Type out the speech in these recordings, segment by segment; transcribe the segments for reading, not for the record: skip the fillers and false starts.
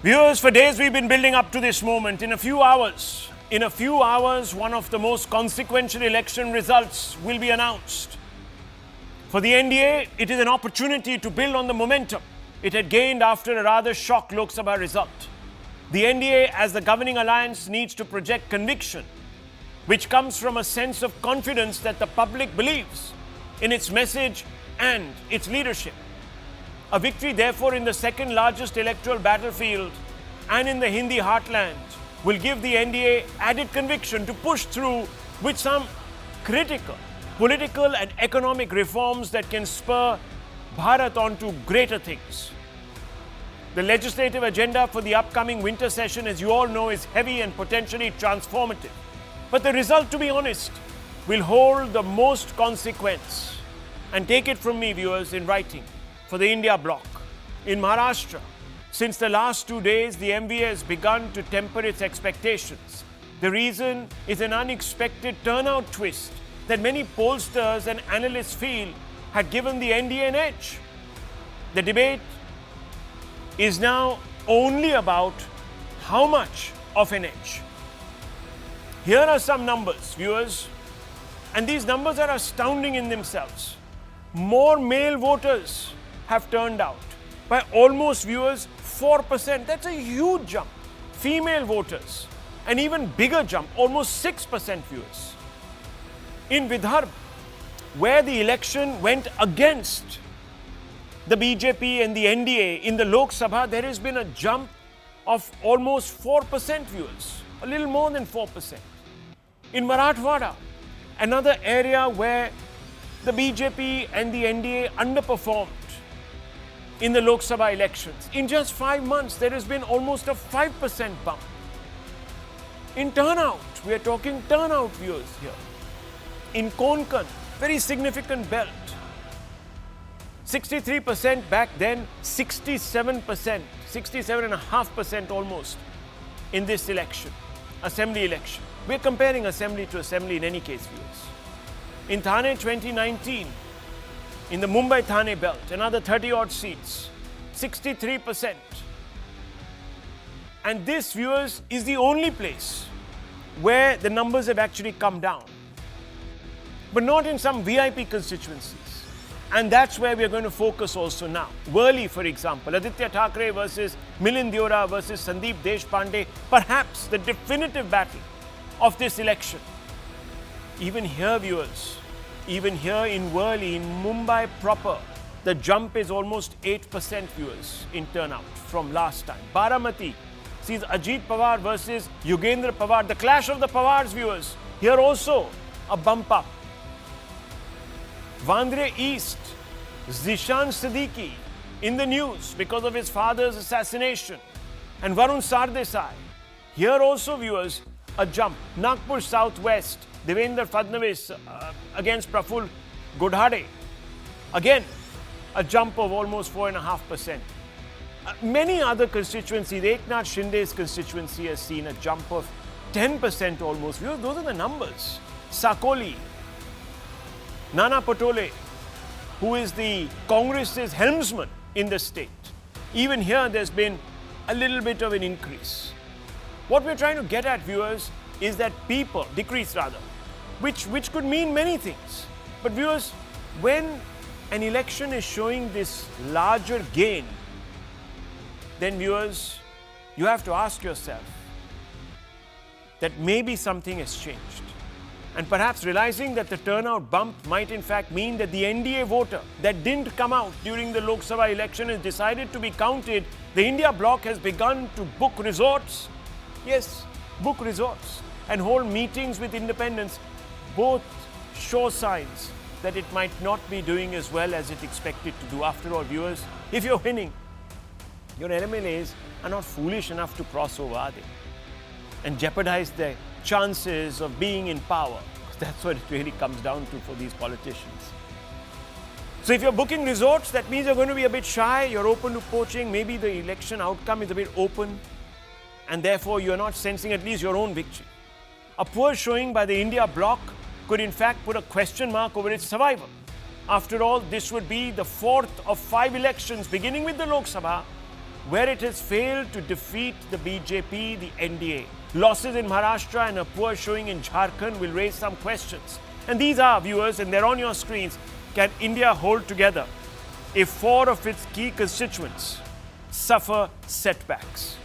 Viewers, for days we've been building up to this moment. In a few hours, one of the most consequential election results will be announced. For the NDA, it is an opportunity to build on the momentum it had gained after a rather shock Lok Sabha result. The NDA, as the governing alliance, needs to project conviction, which comes from a sense of confidence that the public believes in its message and its leadership. A victory, therefore, in the second largest electoral battlefield and in the Hindi heartland will give the NDA added conviction to push through with some critical political and economic reforms that can spur Bharat on to greater things. The legislative agenda for the upcoming winter session, as you all know, is heavy and potentially transformative. But the result, to be honest, will hold the most consequence. And take it from me, viewers, in writing. For the India bloc. In Maharashtra, since the last 2 days, the MVA has begun to temper its expectations. The reason is an unexpected turnout twist that many pollsters and analysts feel had given the NDA an edge. The debate is now only about how much of an edge. Here are some numbers, viewers, and these numbers are astounding in themselves. More male voters have turned out by almost, viewers, 4%. That's a huge jump. Female voters, an even bigger jump, almost 6%, viewers. In Vidarbha, where the election went against the BJP and the NDA in the Lok Sabha, there has been a jump of almost 4%, viewers, a little more than 4%. In Marathwada, another area where the BJP and the NDA underperformed in the Lok Sabha elections. In just 5 months, there has been almost a 5% bump. In turnout, we are talking turnout, viewers, here. In Konkan, very significant belt. 63% back then, 67%, 67.5% almost in this election, assembly election. We're comparing assembly to assembly in any case, viewers. In Thane 2019, in the Mumbai-Thane belt, another 30-odd seats, 63%. And this, viewers, is the only place where the numbers have actually come down. But not in some VIP constituencies. And that's where we're going to focus also now. Worli, for example, Aditya Thackeray versus Milind Deora versus Sandeep Deshpande, perhaps the definitive battle of this election. Even here, viewers, even here in Worli, in Mumbai proper, the jump is almost 8%, viewers, in turnout from last time. Baramati sees Ajit Pawar versus Yogendra Pawar, the clash of the Pawars, viewers. Here also a bump up. Vandre East, Zishan Siddiqui in the news because of his father's assassination. And Varun Sardesai. Here also, viewers, a jump. Nagpur Southwest, Devendra Fadnavis against Praful Godhade. Again, a jump of almost 4.5%. Many other constituencies, Eknath Shinde's constituency has seen a jump of 10% almost. Those are the numbers. Sakoli, Nana Patole, who is the Congress's helmsman in the state. Even here, there's been a little bit of an increase. What we're trying to get at, viewers, is that decrease rather, which could mean many things. But viewers, when an election is showing this larger gain, then viewers, you have to ask yourself that maybe something has changed. And perhaps realizing that the turnout bump might in fact mean that the NDA voter that didn't come out during the Lok Sabha election has decided to be counted. The India bloc has begun to book resorts. Yes, book resorts and hold meetings with independents. Both show signs that it might not be doing as well as it expected to do. After all, viewers, if you're winning, your MLAs are not foolish enough to cross over, are they? And jeopardize their chances of being in power. That's what it really comes down to for these politicians. So if you're booking resorts, that means you're going to be a bit shy, you're open to poaching, maybe the election outcome is a bit open, and therefore you're not sensing at least your own victory. A poor showing by the India bloc could in fact put a question mark over its survival. After all, this would be the fourth of 5 elections, beginning with the Lok Sabha, where it has failed to defeat the BJP, the NDA. Losses in Maharashtra and a poor showing in Jharkhand will raise some questions. And these are, viewers, and they're on your screens. Can India hold together if 4 of its key constituents suffer setbacks?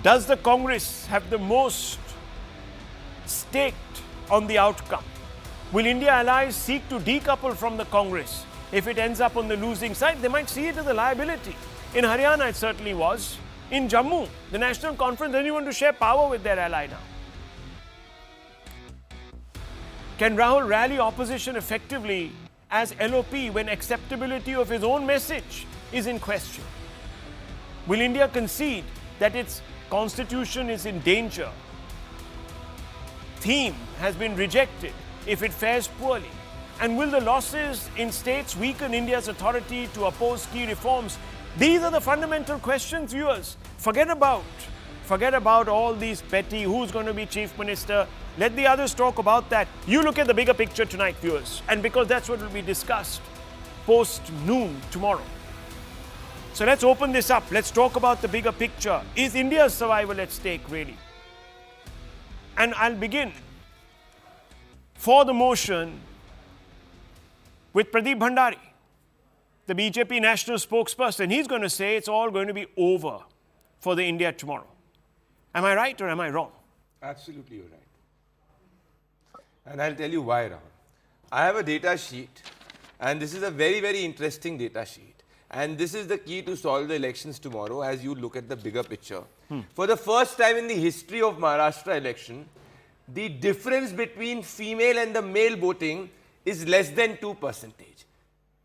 Does the Congress have the most staked on the outcome? Will India allies seek to decouple from the Congress if it ends up on the losing side? They might see it as a liability. In Haryana, it certainly was. In Jammu, the National Conference doesn't want to share power with their ally now. Can Rahul rally opposition effectively as LOP when acceptability of his own message is in question? Will India concede that its constitution is in danger? Theme has been rejected if it fares poorly. And will the losses in states weaken India's authority to oppose key reforms? These are the fundamental questions, viewers. Forget about all these petty, who's going to be chief minister. Let the others talk about that. You look at the bigger picture tonight, viewers. And because that's what will be discussed post-noon tomorrow. So let's open this up. Let's talk about the bigger picture. Is India's survival at stake, really? And I'll begin for the motion with Pradeep Bhandari, the BJP national spokesperson. He's going to say it's all going to be over for the India tomorrow. Am I right or am I wrong? Absolutely, you're right. And I'll tell you why, Rahul. I have a data sheet, and this is a very, very interesting data sheet. And this is the key to solve the elections tomorrow as you look at the bigger picture. For the first time in the history of Maharashtra election, the difference between female and the male voting is less than 2%.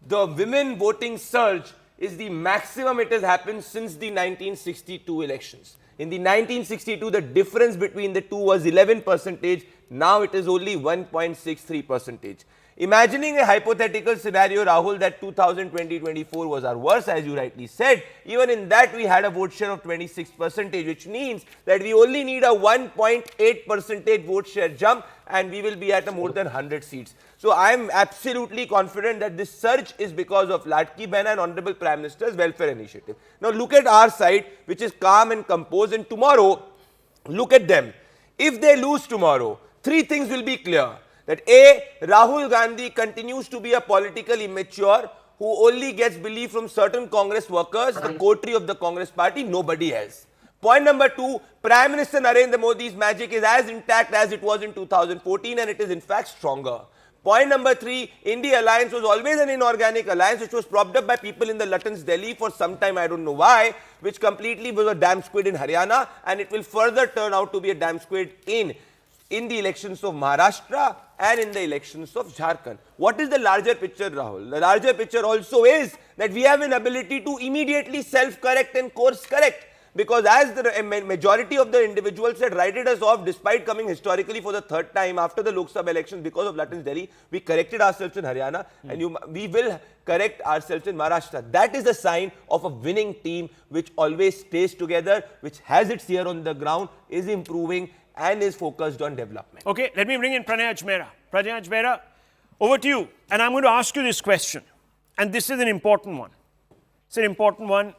The women voting surge is the maximum it has happened since the 1962 elections. In the 1962, the difference between the two was 11%. Now it is only 1.63%. Imagining a hypothetical scenario, Rahul, that 2020-24 was our worst, as you rightly said. Even in that, we had a vote share of 26%, which means that we only need a 1.8% vote share jump, and we will be at a more than 100 seats. So I am absolutely confident that this surge is because of Latki Behna and Honorable Prime Minister's welfare initiative. Now look at our side, which is calm and composed, and tomorrow, look at them. If they lose tomorrow, 3 things will be clear. That A, Rahul Gandhi continues to be a political immature who only gets belief from certain Congress workers, the coterie of the Congress party, nobody else. Point number 2, Prime Minister Narendra Modi's magic is as intact as it was in 2014, and it is in fact stronger. Point number 3, India alliance was always an inorganic alliance which was propped up by people in the Lutyens Delhi for some time, I don't know why, which completely was a damn squid in Haryana, and it will further turn out to be a damn squid in the elections of Maharashtra and in the elections of Jharkhand. What is the larger picture, Rahul? The larger picture also is that we have an ability to immediately self-correct and course-correct. Because as the majority of the individuals had righted us off despite coming historically for the 3rd time after the Lok Sabha elections because of Lutyens Delhi, we corrected ourselves in Haryana and we will correct ourselves in Maharashtra. That is a sign of a winning team which always stays together, which has its ear on the ground, is improving and is focused on development. Okay, let me bring in Pranay Ajmera. Pranay Ajmera, over to you. And I'm going to ask you this question. And this is an important one. It's an important one.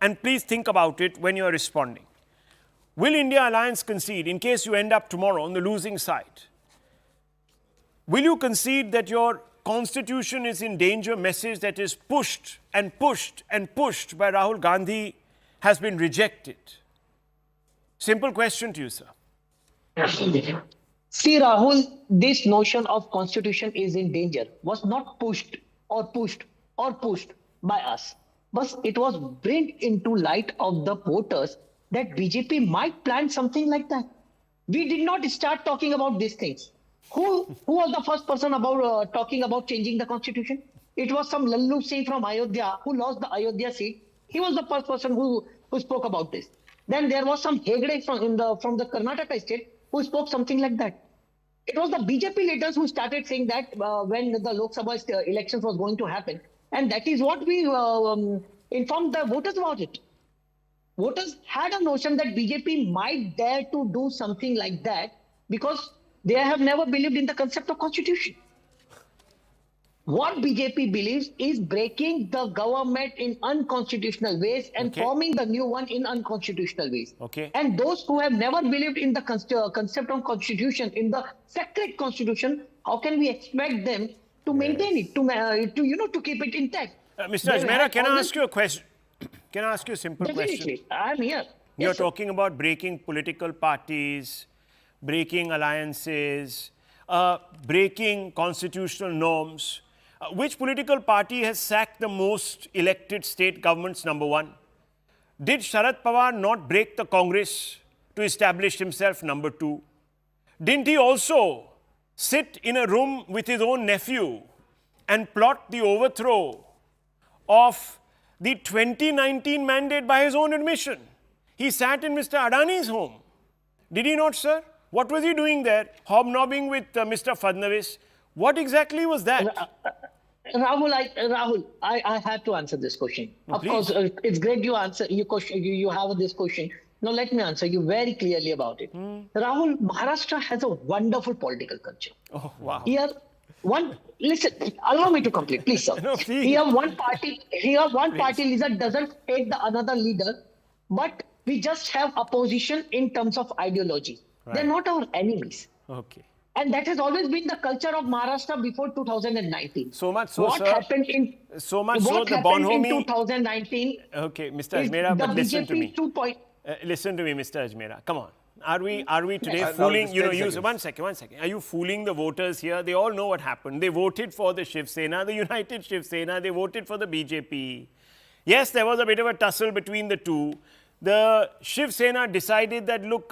And please think about it when you're responding. Will India alliance concede in case you end up tomorrow on the losing side? Will you concede that your constitution is in danger message that is pushed and pushed and pushed by Rahul Gandhi has been rejected? Simple question to you, sir. See, Rahul, this notion of constitution is in danger was not pushed by us. But it was brought into light of the voters that BJP might plan something like that. We did not start talking about these things. Who was the first person about talking about changing the constitution? It was some Lallu Singh from Ayodhya who lost the Ayodhya seat. He was the first person who spoke about this. Then there was some Hegde from the Karnataka state who spoke something like that. It was the BJP leaders who started saying that when the Lok Sabha elections was going to happen. And that is what we informed the voters about it. Voters had a notion that BJP might dare to do something like that because they have never believed in the concept of constitution. what BJP believes is breaking the government in unconstitutional ways and Okay. forming the new one in unconstitutional ways. Okay. And those who have never believed in the concept of constitution, in the sacred constitution, how can we expect them to maintain it, to keep it intact? Mr. They Ajmera, have can I always- ask you a question? Can I ask you a simple question? Definitely, I'm here. You're Yes, sir. talking about breaking political parties, breaking alliances, breaking constitutional norms. Which political party has sacked the most elected state governments, number one? Did Sharad Pawar not break the Congress to establish himself, number two? Didn't he also sit in a room with his own nephew and plot the overthrow of the 2019 mandate by his own admission? He sat in Mr. Adani's home. Did he not, sir? What was he doing there? Hobnobbing with Mr. Fadnavis. What exactly was that? Rahul, I have to answer this question. Of please. course, it's great you answer your question. You have this question. Now let me answer you very clearly about it. Rahul, Maharashtra has a wonderful political culture. Oh, wow. Here, listen, allow me to complete, please, sir. No, please. Here, one party leader doesn't hate the another leader, but we just have opposition in terms of ideology. They're not our enemies. Okay. And that has always been the culture of Maharashtra before 2019. So much so, what sir. Happened in, So much so, what the happened in Bonhomi. 2019 Okay, Mr. is Ajmera, the but listen to BJP me. 2. Listen to me, Mr. Ajmera. Come on. Are we today Now, fooling, just 10 you, seconds. one second. Are you fooling the voters here? They all know what happened. They voted for the Shiv Sena, the United Shiv Sena. They voted for the BJP. Yes, there was a bit of a tussle between the two. The Shiv Sena decided that, look,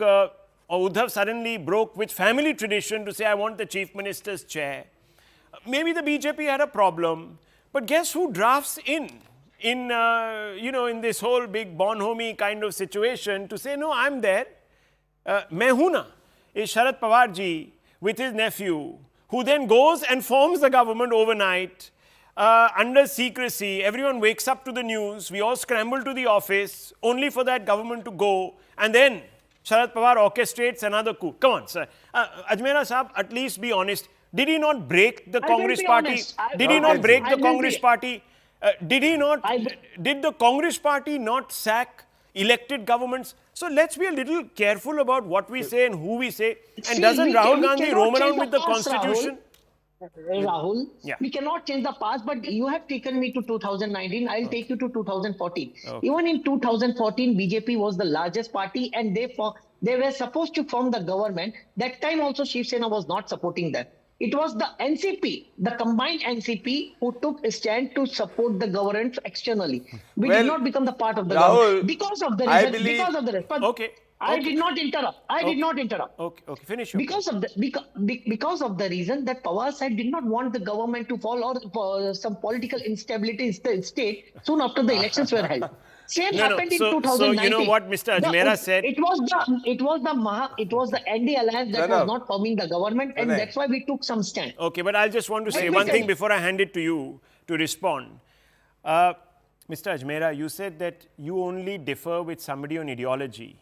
Uddhav suddenly broke with family tradition to say, I want the Chief Minister's chair. Maybe the BJP had a problem. But guess who drafts in this whole big Bonhomi kind of situation to say, no, I'm there. Main hoon na, is Sharad Pawar ji with his nephew, who then goes and forms the government overnight under secrecy. Everyone wakes up to the news. We all scramble to the office only for that government to go. And then Sharad Pawar orchestrates another coup. Come on, sir. Ajmera Saab, at least be honest. Did he not break the I will Congress be party? honest. Did he not break I the will Congress be- party? Did the Congress party not sack elected governments? So let's be a little careful about what we say and who we say. And See, doesn't we Rahul cannot Gandhi roam change around the with the past, constitution? Rahul, Yeah. we cannot change the past, but you have taken me to 2019. I'll take you to 2014. Even in 2014, BJP was the largest party and they were supposed to form the government. That time also Shiv Sena was not supporting them. It was the NCP, the combined NCP, who took a stand to support the government externally. We Well, did not become the part of the Rahul, government because of the I reason. believe- Because of the reason. Okay. I did not interrupt. I did not interrupt. Okay, finish your Because of the reason that Pawar side did not want the government to fall or for some political instability in the state soon after the elections were held. Same No, happened in so 2019. you know what Mr. Ajmera said? It was the ND alliance that No. was not forming the government, and Right. that's why we took some stand. Okay, but I'll just want to say Let me one tell thing you. before I hand it to you to respond. Mr. Ajmera, you said that you only differ with somebody on ideology.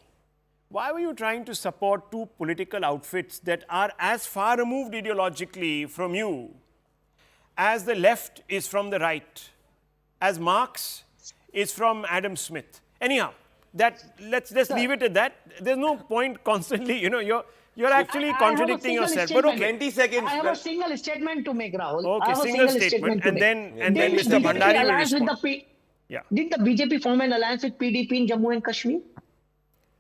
Why were you trying to support two political outfits that are as far removed ideologically from you as the left is from the right, as Marx is from Adam Smith? Anyhow, let's just leave it at that. There's no point constantly, you're actually I have a contradicting single yourself. But statement. okay. 20 seconds. I have a single statement to make, Rahul. Okay, I have a single statement statement, to and make. then Did Mr. BJP Bhandari will alliance with respond. Yeah. Did the BJP form an alliance with PDP in Jammu and Kashmir?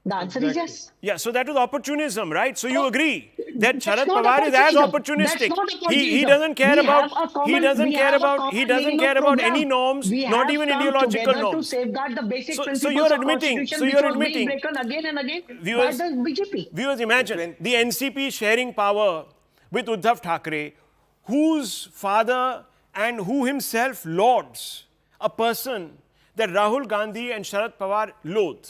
The answer is yes. Yeah, so that was opportunism, right? So you Oh, agree that that's Sharad not Pawar is as opportunism. opportunistic. That's not He opportunism. doesn't care We about have a common- he doesn't we care have a about common he doesn't meaning care of about program. any norms, We not have even come ideological together norms. to safeguard the basic So principles you're of admitting- Constitution, so which you're was admitting- being broken again and again Viewers- by the BJP. Viewers, imagine the NCP sharing power with Uddhav Thackeray, whose father and who himself lauds a person that Rahul Gandhi and Sharad Pawar loathe,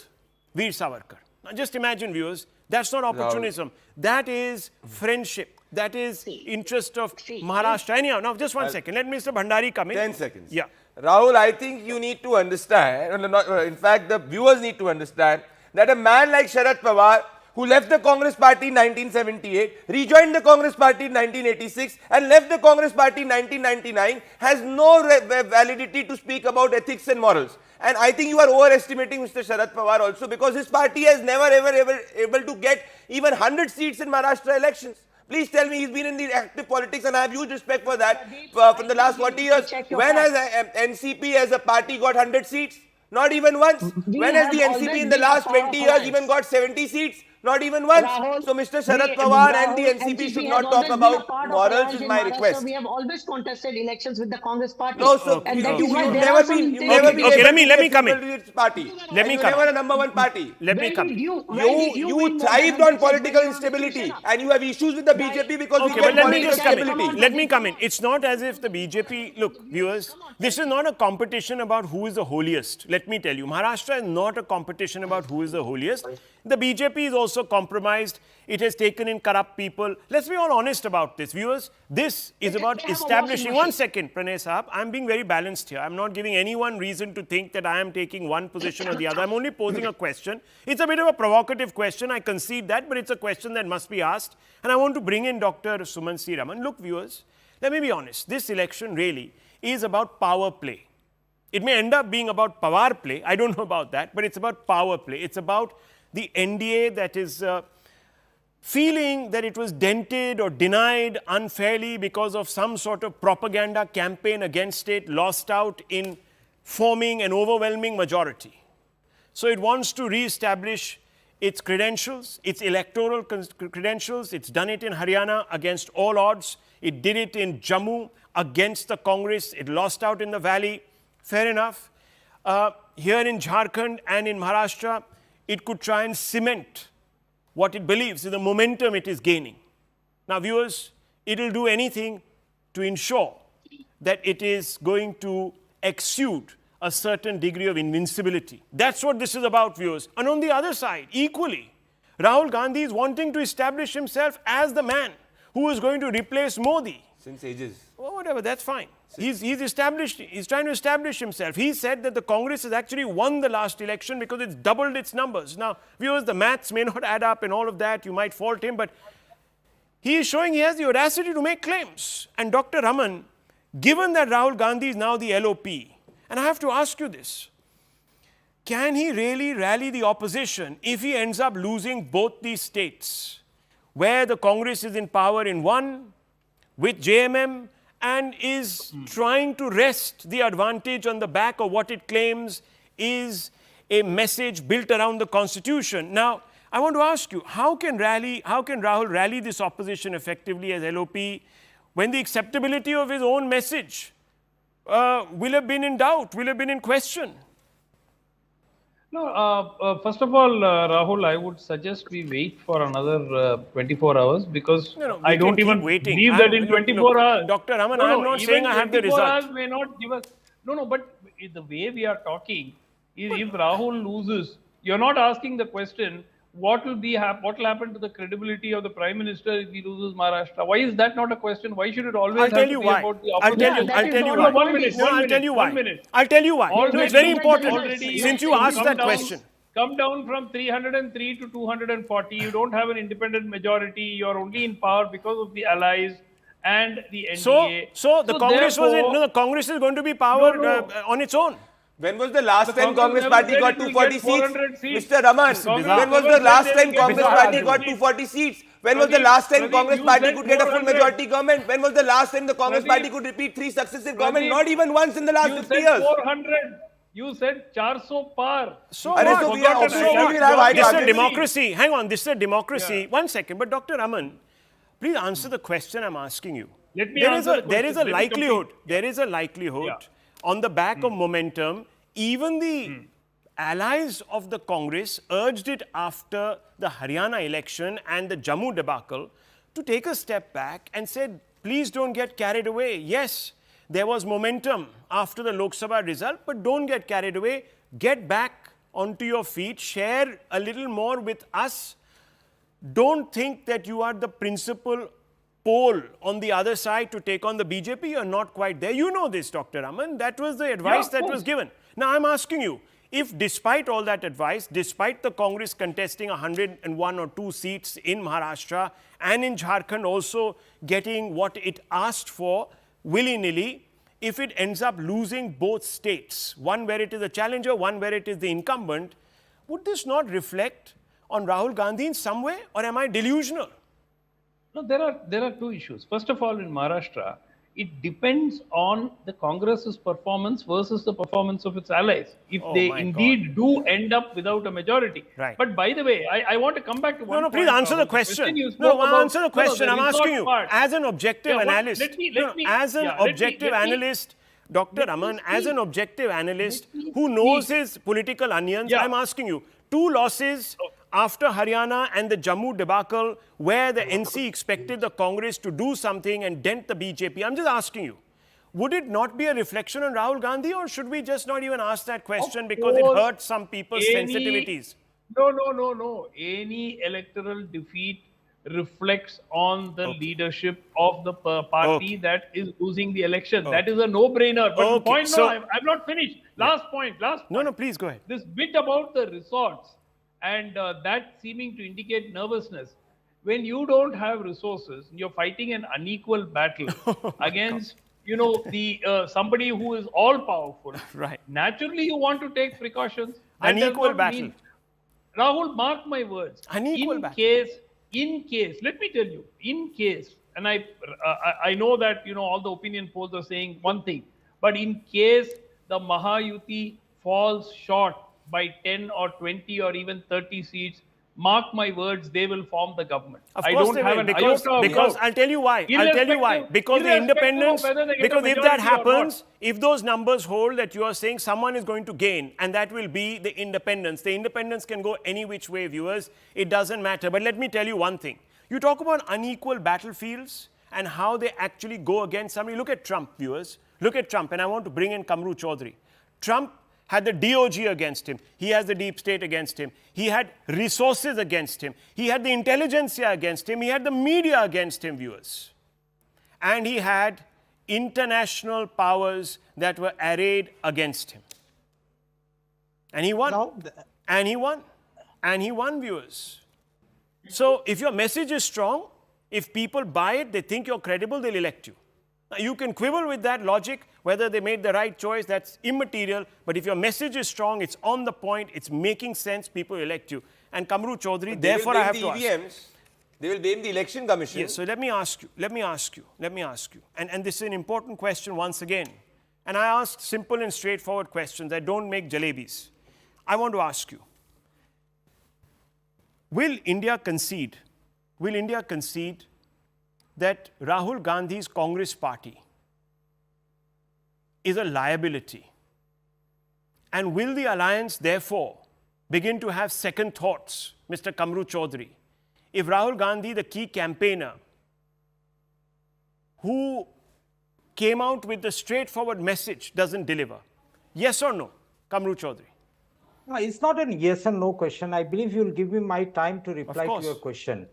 Veer Savarkar. Now just imagine, viewers, that's not opportunism. That is friendship. That is interest of Maharashtra. Anyhow, now just one second. Let Mr. Bhandari come in. 10 seconds. Yeah. Rahul, I think you need to understand, in fact, the viewers need to understand that a man like Sharad Pawar, who left the Congress party in 1978, rejoined the Congress party in 1986 and left the Congress party in 1999 has no validity to speak about ethics and morals. And I think you are overestimating Mr. Sharad Pawar also, because his party has never ever able to get even 100 seats in Maharashtra elections. Please tell me, he's been in the active politics and I have huge respect for that for the last 40 years. When has NCP as a party got 100 seats? Not even once. When has the NCP in the last 20 years even got 70 seats? Not even once. Rahul, So Mr. Sharad Pawar and the Rahul, NCP should has not talk always been a about part of morals Raj is in my Maharashtra. request. We have always contested elections with the Congress party. No, so And that you've is why there never are some been, you've things- never been Okay, able let to me get come in. people to its party. Let And me you come never in. a number one party. Let me When come. did you win more thrived than on 100 political seats when you were instability, on and you have issues with the BJP because Okay, we but get let me political just come stability. in. Let me come in. It's not as if the BJP, look, viewers, this is not a competition about who is the holiest. Let me tell you, Maharashtra is not a competition about who is the holiest. The BJP is also compromised. It has taken in corrupt people. Let's be all honest about this, viewers. This is about they have a establishing. washing One second, Pranay Sahab. I'm being very balanced here. I'm not giving anyone reason to think that I am taking one position or the other. I'm only posing a question. It's a bit of a provocative question. I concede that, but it's a question that must be asked. And I want to bring in Dr. Suman C. Raman. Look, viewers, let me be honest. This election really is about power play. It may end up being about power play. I don't know about that, but it's about power play. It's about the NDA that is feeling that it was dented or denied unfairly because of some sort of propaganda campaign against it, lost out in forming an overwhelming majority. So it wants to re-establish its credentials, its electoral credentials. It's done it in Haryana against all odds. It did it in Jammu against the Congress. It lost out in the valley. Fair enough. Here in Jharkhand and in Maharashtra, it could try and cement what it believes is the momentum it is gaining. Now, viewers, it will do anything to ensure that it is going to exude a certain degree of invincibility. That's what this is about, viewers. And on the other side, equally, Rahul Gandhi is wanting to establish himself as the man who is going to replace Modi. Since ages. Well, whatever, that's fine. He's trying to establish himself. He said that the Congress has actually won the last election because it's doubled its numbers. Now, viewers, the maths may not add up and all of that. You might fault him, but he is showing he has the audacity to make claims. And Dr. Raman, given that Rahul Gandhi is now the LOP, and I have to ask you this, can he really rally the opposition if he ends up losing both these states, where the Congress is in power in one, with JMM, and is trying to wrest the advantage on the back of what it claims is a message built around the Constitution. Now, I want to ask you, how can Rahul rally this opposition effectively as LOP when the acceptability of his own message will have been in doubt, will have been in question? No, first of all, Rahul, I would suggest we wait for another 24 hours because I don't even believe that in 24 hours. Dr. Raman, I am not saying I have the result. 24 hours may not give us. No, but the way we are talking is if Rahul loses, you're not asking the question, what will happen to the credibility of the Prime Minister if he loses Maharashtra? Why is that not a question? Why should it always I'll have tell to you be why. about the I'll tell opposition? you. I'll tell you No, why. 1 minute. No, I'll tell you why. 1 minute. I'll tell you why. No, it's very important. Already Since you asked that down, question. Come down from 303 to 240. You don't have an independent majority. You're only in power because of the allies and the NDA. So the Congress the Congress is going to be powered on its own. When was the last time Congress never party said got it will 240 get 400 seats? seats. Mr. Raman, Congress when was never the last said time it will Congress get party 400 got seats. 240 seats? When was the last time Pradeep, Congress you party said could get a full 400. majority government? When was the last time the Congress Pradeep, party could repeat 3 successive governments? Pradeep, Not even once in the last You 50 said years. 400. You said 400 par. So Arre, what? so we are So obviously what? will have high This is a targets. democracy. Hang on, this is a democracy. Yeah. One second, but Dr. Raman, please answer the question I'm asking you. Let me There answer the is a question. Let me complete. likelihood. There is a likelihood on the back of momentum. Even the allies of the Congress urged it after the Haryana election and the Jammu debacle to take a step back and said, please don't get carried away. Yes, there was momentum after the Lok Sabha result, but don't get carried away. Get back onto your feet. Share a little more with us. Don't think that you are the principal pole on the other side to take on the BJP. You're not quite there. You know this, Dr. Raman. That was the advice that was given. Now, I'm asking you, if despite all that advice, despite the Congress contesting 101 or 2 seats in Maharashtra and in Jharkhand also getting what it asked for willy-nilly, if it ends up losing both states, one where it is a challenger, one where it is the incumbent, would this not reflect on Rahul Gandhi in some way, or am I delusional? No, there are two issues. First of all, in Maharashtra, it depends on the Congress's performance versus the performance of its allies. If they indeed do end up without a majority. Right. But by the way, I want to come back to one No, point. please answer the question. Answer the question. I'm asking you, part. as an objective analyst, as an objective analyst, Dr. Raman, as an objective analyst who knows his political onions, I'm asking you, 2 losses after Haryana and the Jammu debacle, where the NC expected the Congress to do something and dent the BJP. I'm just asking you, would it not be a reflection on Rahul Gandhi, or should we just not even ask that question because it hurts some people's sensitivities? No. Any electoral defeat reflects on the leadership of the party that is losing the election. That is a no-brainer. But the point, I'm not finished. Last point. No, please go ahead. This bit about the resorts and that seeming to indicate nervousness. When you don't have resources, you're fighting an unequal battle against, the somebody who is all powerful. Right. Naturally, you want to take precautions. Unequal battle. Rahul, mark my words. Unequal battle. In case, let me tell you, in case, and I know that all the opinion polls are saying one thing, but in case the Mahayuti falls short by 10 or 20 or even 30 seats, mark my words, they will form the government. Of course they will, because I'll tell you why. Because the independence, because if that happens, if those numbers hold that you are saying someone is going to gain, and that will be the independence. The independence can go any which way, viewers. It doesn't matter. But let me tell you one thing. You talk about unequal battlefields and how they actually go against somebody. Look at Trump, viewers. Look at Trump. And I want to bring in Kamru Chaudhary. Trump had the DOG against him. He has the deep state against him. He had resources against him. He had the intelligentsia against him. He had the media against him, viewers. And he had international powers that were arrayed against him. And he won. And he won. And he won, viewers. So if your message is strong, if people buy it, they think you're credible, they'll elect you. Now, you can quibble with that logic, whether they made the right choice, that's immaterial. But if your message is strong, it's on the point, it's making sense, people elect you. And Kamru Chaudhary, therefore I have to ask. They will blame the election commission. Yes, so let me ask you. And this is an important question once again. And I ask simple and straightforward questions. I don't make jalebis. I want to ask you, will India concede that Rahul Gandhi's Congress party is a liability? And will the alliance therefore begin to have second thoughts, Mr. Kamru Chaudhary, if Rahul Gandhi, the key campaigner, who came out with the straightforward message, doesn't deliver? Yes or no, Kamru Chaudhary? No, it's not a yes or no question. I believe you'll give me my time to reply to your question.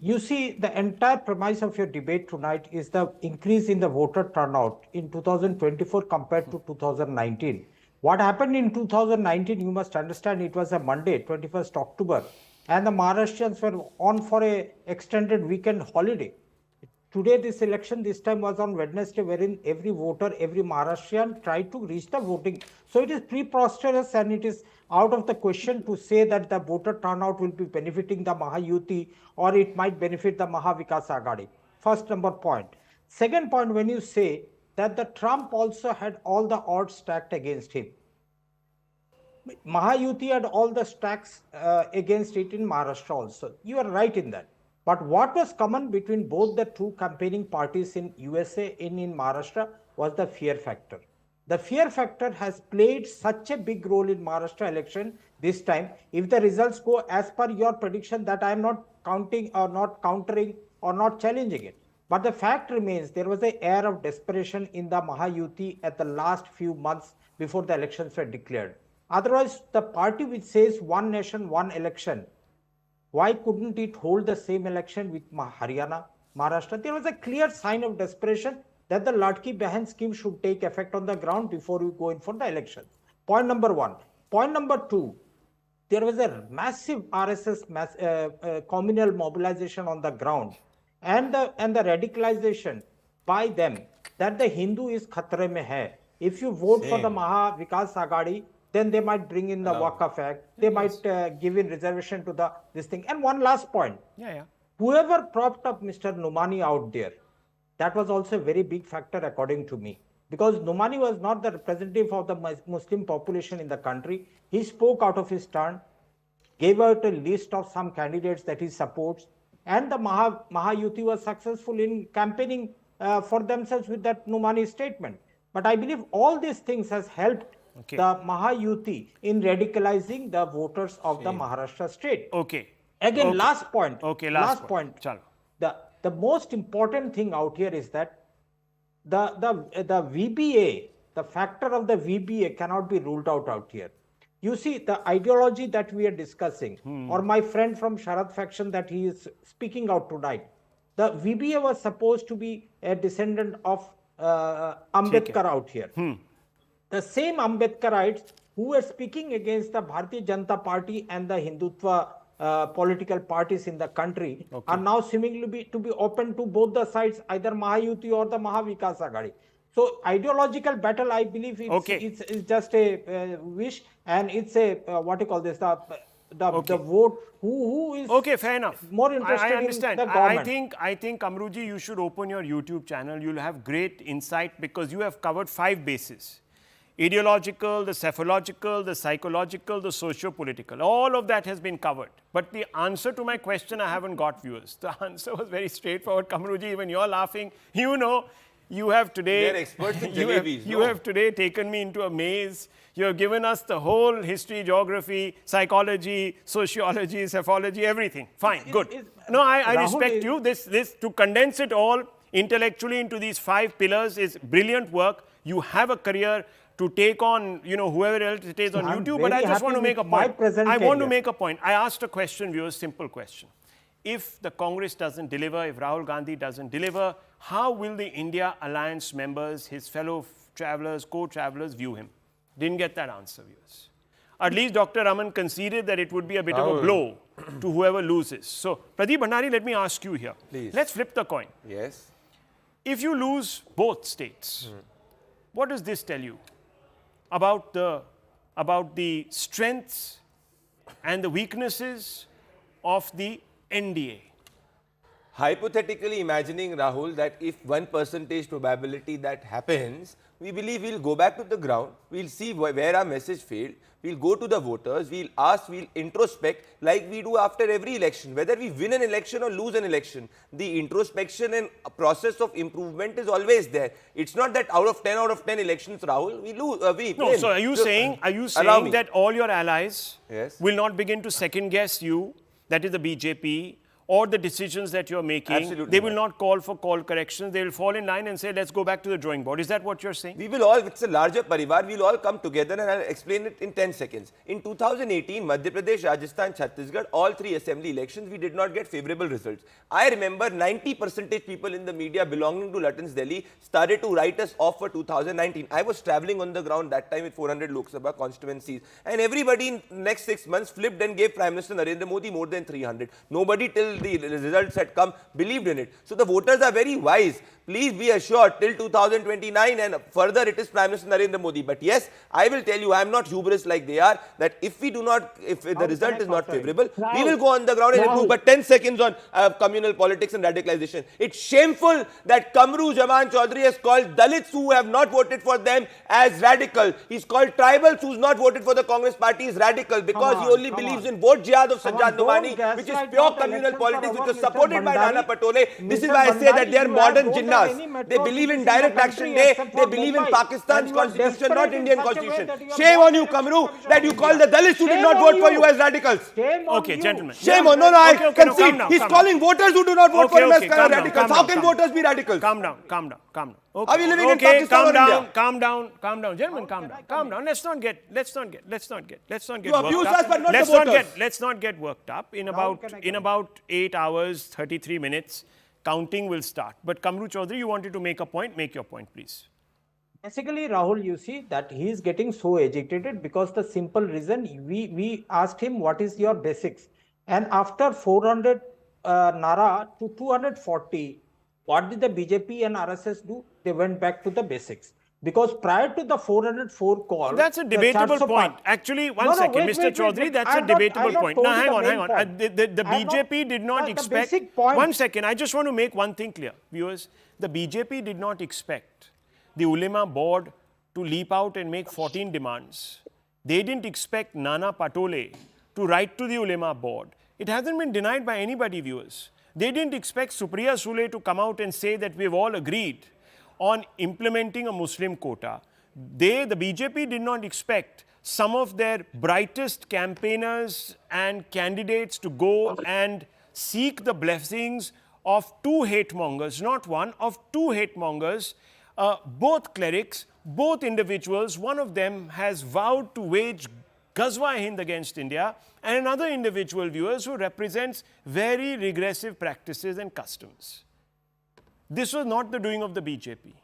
You see, the entire premise of your debate tonight is the increase in the voter turnout in 2024 compared to 2019. What happened in 2019, you must understand, it was a Monday, 21st October, and the Maharashtrians were on for a extended weekend holiday. Today, this election this time was on Wednesday, wherein every voter, every Maharashtrian tried to reach the voting. So it is preposterous and it is out of the question to say that the voter turnout will be benefiting the Mahayuti or it might benefit the Mahavikas Aghadi. First number point. Second point, when you say that the Trump also had all the odds stacked against him. Mahayuti had all the stacks against it in Maharashtra also. You are right in that. But what was common between both the two campaigning parties in USA and in Maharashtra was the fear factor. The fear factor has played such a big role in Maharashtra election this time. If the results go as per your prediction, that I am not counting or not countering or not challenging it. But the fact remains, there was an air of desperation in the Mahayuti at the last few months before the elections were declared. Otherwise, the party which says one nation, one election, why couldn't it hold the same election with Haryana, Maharashtra? There was a clear sign of desperation that the Ladki Behan scheme should take effect on the ground before we go in for the elections. Point number one. Point number two, there was a massive RSS communal mobilization on the ground and the radicalization by them that the Hindu is khatre mein hai. If you vote for the Maha Vikas Agadi, then they might bring in the Waqf Act. They might give in reservation to this thing. And one last point. Whoever propped up Mr. Numani out there, that was also a very big factor according to me. Because Numani was not the representative of the Muslim population in the country. He spoke out of his turn, gave out a list of some candidates that he supports, and the Mahayuti was successful in campaigning for themselves with that Numani statement. But I believe all these things has helped the Mahayuti in radicalizing the voters of the Maharashtra state. Again, last point. Last point. The most important thing out here is that the VBA, the factor of the VBA cannot be ruled out here. You see, the ideology that we are discussing, or my friend from Sharad faction that he is speaking out tonight, the VBA was supposed to be a descendant of Ambedkar out here. The same Ambedkarites who were speaking against the Bharatiya Janata Party and the Hindutva political parties in the country are now seemingly to be open to both the sides, either Mahayuti or the Mahavikas Agadi. So ideological battle, I believe it's just a wish, and it's a what you call this, the vote who is fair enough. More interested I understand. in the government. I think Kamruji, you should open your YouTube channel. You'll have great insight because you have covered 5 bases: ideological, the psephological, the psychological, the socio-political. All of that has been covered. But the answer to my question, I haven't got, viewers. The answer was very straightforward. Kamruji, even you're laughing. You know, you have today... They're experts in jalebis. You have today taken me into a maze. You have given us the whole history, geography, psychology, sociology, psephology, everything. Fine, good. No, I respect you. This to condense it all intellectually into these 5 pillars is brilliant work. You have a career to take on, whoever else it is on YouTube, but I just want to make a point. I want to make a point. I asked a question, viewers, simple question. If the Congress doesn't deliver, if Rahul Gandhi doesn't deliver, how will the India Alliance members, his fellow travelers, co-travelers view him? Didn't get that answer, viewers. At least Dr. Raman conceded that it would be a bit of a blow to whoever loses. So, Pradeep Bhandari, let me ask you here. Please. Let's flip the coin. Yes. If you lose both states, what does this tell you about the strengths and the weaknesses of the NDA? Hypothetically imagining, Rahul, that if 1% probability that happens, we believe we'll go back to the ground, we'll see where our message failed, we'll go to the voters, we'll ask, we'll introspect like we do after every election. Whether we win an election or lose an election, the introspection and process of improvement is always there. It's not that out of 10 elections, Rahul, we lose. No, so are you saying that all your allies will not begin to second guess you, that is the BJP, or the decisions that you're making? Absolutely they will not call for call corrections. They will fall in line and say, let's go back to the drawing board. Is that what you're saying? We will all, it's a larger parivar, we'll all come together, and I'll explain it in 10 seconds. In 2018, Madhya Pradesh, Rajasthan, Chhattisgarh, all 3 assembly elections, we did not get favorable results. I remember 90% people in the media belonging to Lutyens Delhi started to write us off for 2019. I was traveling on the ground that time with 400 Lok Sabha constituencies, and everybody in the next 6 months flipped and gave Prime Minister Narendra Modi more than 300. Nobody till the results had come believed in it. So the voters are very wise. Please be assured, till 2029 and further, it is Prime Minister Narendra Modi. But yes, I will tell you, I am not hubris like they are, that if we do not, if the result is not favorable, we will go on the ground and improve. But 10 seconds on communal politics and radicalization. It's shameful that Kamru Jaman Chaudhary has called Dalits who have not voted for them as radical. He's called tribals who's not voted for the Congress party is radical because he only believes in vote jihad of Sajjad Numani, which is pure communal politics, which was supported by Nana Patole. This is why I say that they are modern jinnahs. They believe in direct action day. They believe in Pakistan's constitution, not Indian constitution. Shame on you, Kamru, that you call the Dalits who did not vote for you as radicals. Okay, gentlemen. Shame on. No, I concede. He's calling voters who do not vote for him as radicals. How can voters be radicals? Calm down. Are we living in Pakistan or India? Calm down, gentlemen, calm down. Let's not get you abuse us, but not the voters. Let's not get worked up. In about 8 hours, 33 minutes, counting will start. But Kamru Chaudhary, you wanted to make a point. Make your point, please. Basically, Rahul, you see that he is getting so agitated because the simple reason we asked him what is your basics, and after 400 Nara to 240, what did the BJP and RSS do? They went back to the basics because prior to the 404 call, That's a debatable point. Actually, one second, Mr. Chaudhary, that's a debatable point. Now, hang on. The BJP did not expect. One second, I just want to make one thing clear, viewers. The BJP did not expect the Ulema board to leap out and make 14 demands. They didn't expect Nana Patole to write to the Ulema board. It hasn't been denied by anybody, viewers. They didn't expect Supriya Sule to come out and say that we've all agreed on implementing a Muslim quota. The BJP did not expect some of their brightest campaigners and candidates to go and seek the blessings of two hate mongers, not one, of two hate mongers, both clerics, both individuals. One of them has vowed to wage Ghazwa-e-Hind against India, and another individual, viewers, who represents very regressive practices and customs. This was not the doing of the BJP.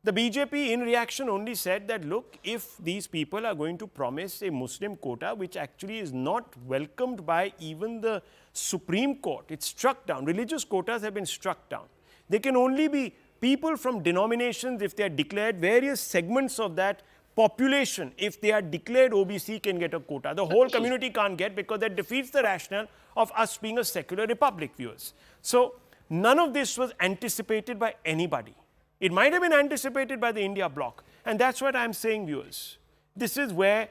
The BJP, in reaction, only said that, look, if these people are going to promise a Muslim quota, which actually is not welcomed by even the Supreme Court, it's struck down. Religious quotas have been struck down. They can only be people from denominations if they are declared, various segments of that population, if they are declared OBC, can get a quota. The whole community can't get, because that defeats the rationale of us being a secular republic, viewers. So none of this was anticipated by anybody. It might have been anticipated by the India bloc. And that's what I'm saying, viewers. This is where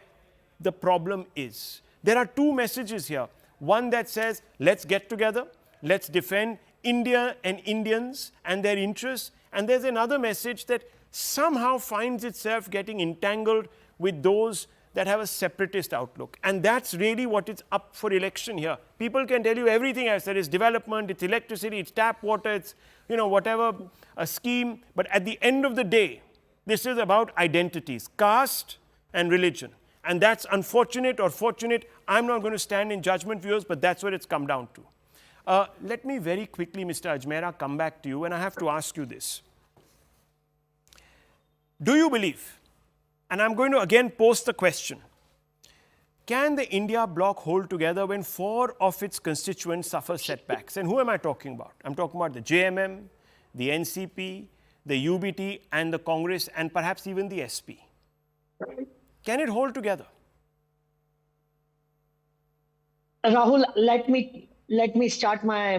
the problem is. There are two messages here. One that says, let's get together, let's defend India and Indians and their interests. And there's another message that somehow finds itself getting entangled with those that have a separatist outlook. And that's really what is up for election here. People can tell you everything else. There is development, it's electricity, it's tap water, it's, whatever, a scheme. But at the end of the day, this is about identities, caste and religion. And that's unfortunate or fortunate. I'm not going to stand in judgment, viewers, but that's what it's come down to. Let me very quickly, Mr. Ajmera, come back to you, and I have to ask you this. Do you believe, and I'm going to again post the question, can the India bloc hold together when 4 of its constituents suffer setbacks? And who am I talking about? I'm talking about the JMM, the NCP, the UBT, and the Congress, and perhaps even the SP. Can it hold together? Rahul, let me start my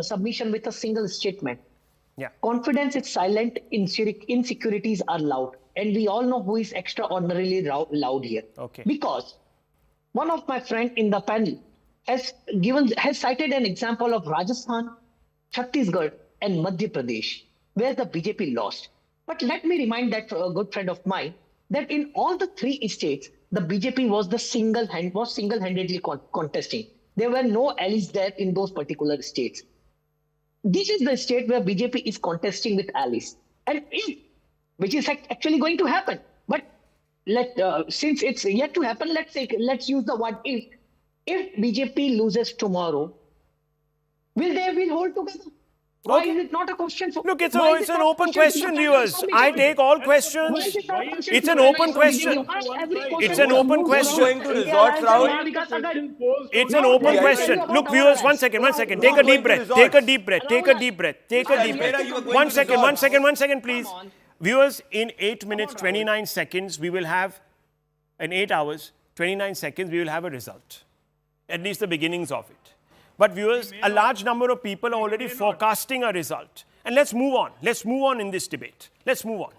submission with a single statement. Yeah. Confidence is silent, insecurities are loud. And we all know who is extraordinarily loud here. Okay. Because one of my friends in the panel has cited an example of Rajasthan, Chhattisgarh, and Madhya Pradesh, where the BJP lost. But let me remind that a good friend of mine that in all the 3 states, the BJP was single-handedly contesting. There were no allies there in those particular states. This is the state where BJP is contesting with allies, and which is actually going to happen. But since it's yet to happen, let's use the word if. If BJP loses tomorrow, will they hold together? Why is it not a question for? Look, it's an open question, viewers. I take all questions. It's an open question. It's an open question. Going to resort, Rahul? It's an open question. Look, viewers, one second. Take a deep breath. Take a deep breath. One second, please. Viewers, in 8 minutes, 29 seconds, we will have, in 8 hours, 29 seconds, we will have a result. At least the beginnings of it. But viewers, a large number of people are already forecasting a result. And let's move on. Let's move on in this debate. Let's move on.